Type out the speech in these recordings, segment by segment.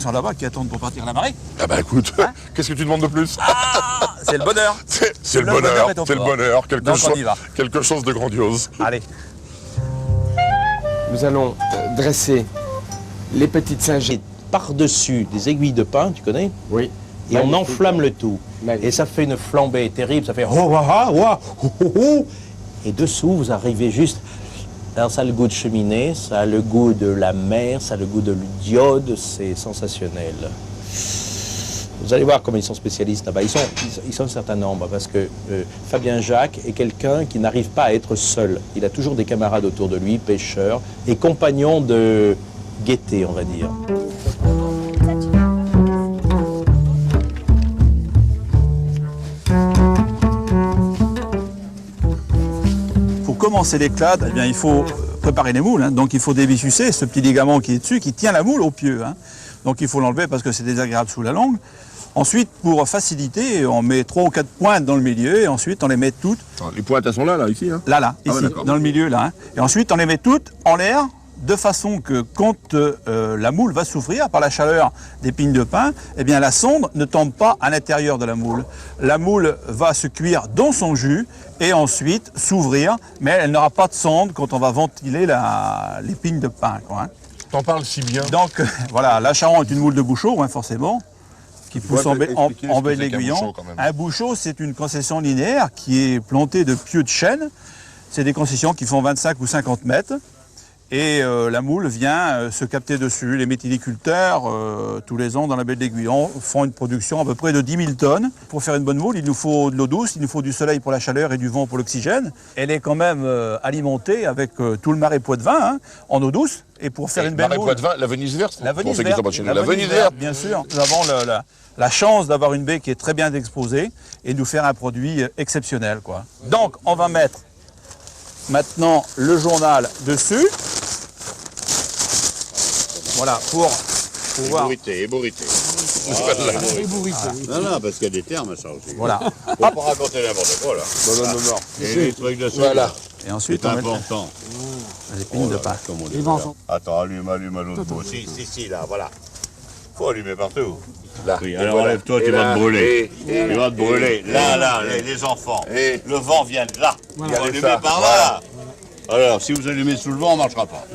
Ils sont là-bas qui attendent pour partir à la marée. Ah bah écoute, Hein, qu'est-ce que tu demandes de plus? Ah, c'est le bonheur. C'est le bonheur, c'est le bonheur, Donc on y va. quelque chose de grandiose. Allez. Nous allons dresser les petites singettes. Par-dessus des aiguilles de pin, tu connais? Oui. Et on enflamme le tout. Magnifique. Et ça fait une flambée terrible, ça fait oh, ah, ah, ouah, oh, oh, oh. Et dessous, vous arrivez juste. Alors ça a le goût de cheminée, ça a le goût de la mer, ça a le goût de l'iode, c'est sensationnel. Vous allez voir comment ils sont spécialistes là-bas. Ils sont un certain nombre parce que Fabien Jacques est quelqu'un qui n'arrive pas à être seul. Il a toujours des camarades autour de lui, pêcheurs et compagnons de gaieté, on va dire. Pour commencer l'éclade, eh bien, il faut préparer les moules. Hein. Donc il faut dévissucer ce petit ligament qui est dessus, qui tient la moule au pieu. Hein. Donc il faut l'enlever parce que c'est désagréable sous la langue. Ensuite, pour faciliter, on met 3 ou 4 pointes dans le milieu et ensuite on les met toutes. Les pointes, elles sont là, ici. Hein. Là, ici, ouais, dans le milieu, là. Hein. Et ensuite, on les met toutes en l'air, de façon que quand la moule va souffrir par la chaleur des pignes de pin, eh bien la sonde ne tombe pas à l'intérieur de la moule. La moule va se cuire dans son jus et ensuite s'ouvrir, mais elle n'aura pas de sonde quand on va ventiler les pignes de pin. Quoi, hein. T'en parles si bien. Donc voilà, la charogne est une moule de bouchot, hein, forcément, qui pousse en baie de l'aiguillon. Un bouchot, c'est une concession linéaire qui est plantée de pieux de chêne. C'est des concessions qui font 25 ou 50 mètres. Et la moule vient se capter dessus. Les méthyliculteurs, tous les ans, dans la baie de l'Aiguillon, font une production à peu près de 10 000 tonnes. Pour faire une bonne moule, il nous faut de l'eau douce, il nous faut du soleil pour la chaleur et du vent pour l'oxygène. Elle est quand même alimentée avec tout le marais Poitevin, hein, en eau douce. Et pour faire une belle moule... Poitevin, la Venise verte. La Venise verte, la Venise verte, bien sûr. Nous avons la chance d'avoir une baie qui est très bien exposée et nous faire un produit exceptionnel, quoi. Donc, on va mettre maintenant le journal dessus. Voilà, pour pouvoir... Ébourité. Non, parce qu'il y a des termes à ça aussi. Voilà. Faut pas raconter n'importe quoi, là. Non. Et les trucs de ça, Voilà. Et ensuite, c'est on met important. les pignes de pin. Comme on dit, voilà. Attends, allume à l'autre bout. Si, là, voilà. Faut allumer partout. Là. Oui, alors enlève-toi, tu vas te brûler. Tu vas te brûler. Là, les enfants. Le vent vient de là. Il faut allumer par là. Alors, si vous allumez sous le vent, on ne marchera pas.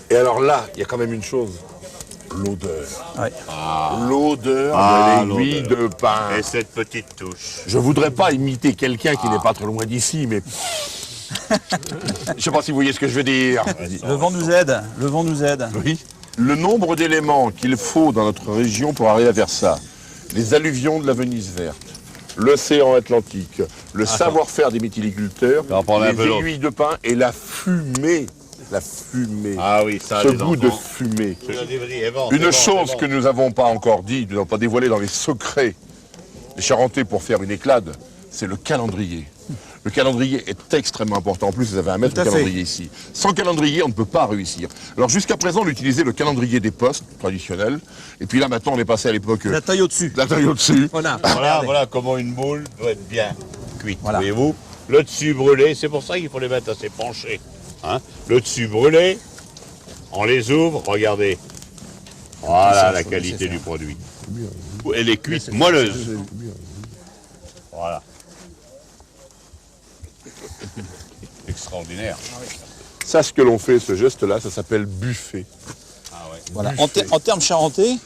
Et alors là, il y a quand même une chose. L'odeur. Ouais. L'odeur de l'aiguille de pin. Et cette petite touche. Je voudrais pas imiter quelqu'un qui n'est pas très loin d'ici, mais... Je sais pas si vous voyez ce que je veux dire. Le vent nous aide, le vent nous aide. Oui. Le nombre d'éléments qu'il faut dans notre région pour arriver à faire ça. Les alluvions de la Venise verte, l'océan Atlantique, le savoir-faire des méthyliculteurs, les aiguilles de pin et la fumée. La fumée. Ah oui, ça, ce goût de fumée. Une chose que nous n'avons pas encore dit, nous n'avons pas dévoilé dans les secrets des Charentais pour faire une éclade, c'est le calendrier. Le calendrier est extrêmement important. En plus, vous avez un mètre de calendrier ici. Sans calendrier, on ne peut pas réussir. Alors jusqu'à présent, on utilisait le calendrier des postes traditionnel. Et puis là, maintenant, on est passé à l'époque... La taille au-dessus. La taille au-dessus. Voilà comment une moule doit être bien cuite. Voilà. Voyez-vous, le dessus brûlé, c'est pour ça qu'il faut les mettre assez penchés. Hein, le dessus brûlé, on les ouvre, regardez. Voilà la qualité du produit. Elle est cuite moelleuse. Voilà. Extraordinaire. Ça, ce que l'on fait, ce geste-là, ça s'appelle buffet. Voilà. En termes charentais,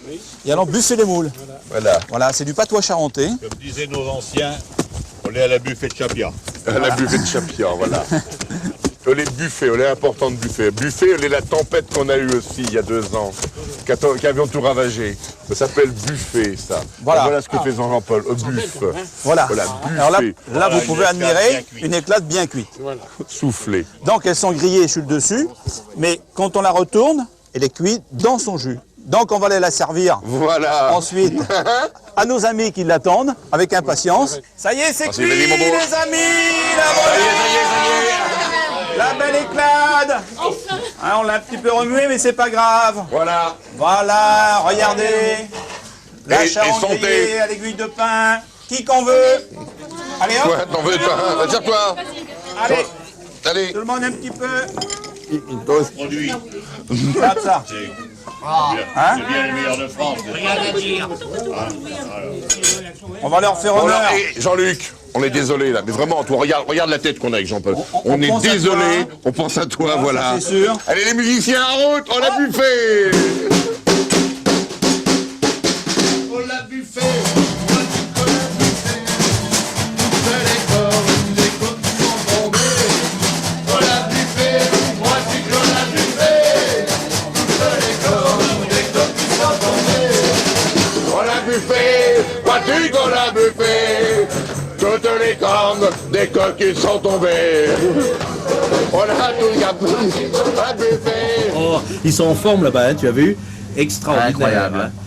et alors buffer les moules. Voilà, c'est du patois charentais. Comme disaient nos anciens, on est à la buffet de Chapia. À la buffet de Chapia, voilà. Les buffets, les importants de buffets. Buffet, les la tempête qu'on a eue aussi il y a 2 ans, qui avions tout ravagé. Ça s'appelle buffet, ça. Voilà ce que fait Jean-Paul, buff. Voilà. Buffet. Alors là vous pouvez admirer une éclade bien cuite. Soufflé. Donc elles sont grillées sur le dessus, mais quand on la retourne, elle est cuite dans son jus. Donc on va aller la servir ensuite à nos amis qui l'attendent avec impatience. Ça y est, c'est cuit, les amis. La belle éclade. Hein, on l'a un petit peu remué, mais c'est pas grave. Voilà, regardez. La charogne grillée à l'aiguille de pin. Qui qu'on veut? Allez hop. Ouais, t'en veux pas? Tire-toi. Allez. Tout le monde un petit peu. Produit. Regarde ça. Hein? C'est bien les meilleurs de France. On va leur faire Bon, honneur. alors, et Jean-Luc, on est désolé là, mais vraiment, toi, regarde la tête qu'on a avec Jean-Paul. On est pense à désolé, toi. on pense à toi, Ah, voilà. ça, c'est sûr. Allez les musiciens en route, on a buffé. On l'a buffé, moi tu peux la buffet. C'est les cornes, les côtes qui sont tombées. On l'a buffé, moi tu peux la buffet. C'est les cornes, les côtes qui sont tombées. On l'a buffé, vois-tu qu'on l'a buffé. Toutes les cornes des coqs qui sont tombés. On a tout buffé. Oh, ils sont en forme là-bas, hein, tu as vu? Extraordinaire. Incroyable. hein.